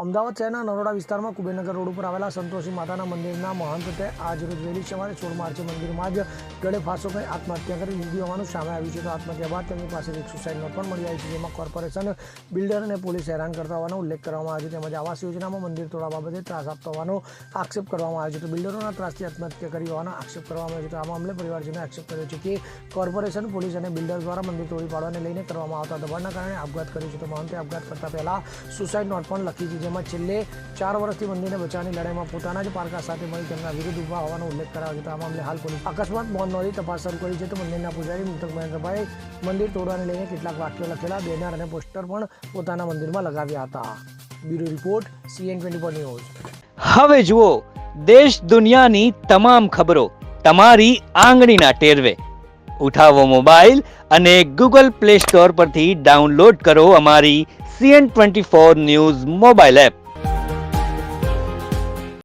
અમદાવાદ શહેરના નરોડા વિસ્તારમાં કુબેરનગર રોડ ઉપર આવેલા સંતોષી માતાના મંદિરના મહંતે આજરોજ વહેલી સવારે 16 માર્ચે મંદિરમાં જ ગળે ફાંસો ખાઈ આત્મહત્યા કરી લીધી હોવાનું સામે આવ્યું છે. તો આત્મહત્યા બાદ તેમની પાસેથી એક સુસાઇડ નોટ પણ મળી આવી છે, જેમાં કોર્પોરેશન, બિલ્ડર અને પોલીસ હેરાન કરતા હોવાનો ઉલ્લેખ કરવામાં આવ્યો છે. તેમજ આવાસ યોજનામાં મંદિર તોડવા બાબતે ત્રાસ આપતો હોવાનો આક્ષેપ કરવામાં આવ્યો છે. તો બિલ્ડરોના ત્રાસથી આત્મહત્યા કરી હોવાનો આક્ષેપ કરવામાં આવ્યો છે. તો આ મામલે પરિવારજનોએ આક્ષેપ કર્યો છે કે કોર્પોરેશન, પોલીસ અને બિલ્ડર દ્વારા મંદિર તોડી પાડવાને લઈને કરવામાં આવતા દબાણના કારણે આપઘાત કર્યો છે. તો મહંતે આપઘાત કરતા પહેલા સુસાઇડ નોટ પણ લખી છે, જેમાં છેલ્લે 4 વર્ષથી મંદિરને બચાવવાની લડાઈમાં પોતાના જ પારકા સાથે મળી તેમના વિરુદ્ધ ઉભા હોવાનો ઉલ્લેખ કરાયો છે. તો આ મામલે હાલ પોલીસ અકસ્માત નોંધ નોંધી તપાસ શરૂ કરી છે. તો મંદિરના પૂજારી મૃતક મહેન્દ્રભાઈ મંદિર તોડવાને લઈને કેટલાક વાક્યો લખેલા બેનર અને પોસ્ટર પણ પોતાના મંદિરમાં લગાવ્યા હતા. Bureau report, CN24 news. હવે જુઓ દેશ દુનિયાની તમામ ખબરો તમારી આંગળીના ટેરવે. ઉઠાવો મોબાઈલ અને Google Play Store પરથી ડાઉનલોડ કરો અમારી CN24 ન્યૂઝ મોબાઈલ એપ.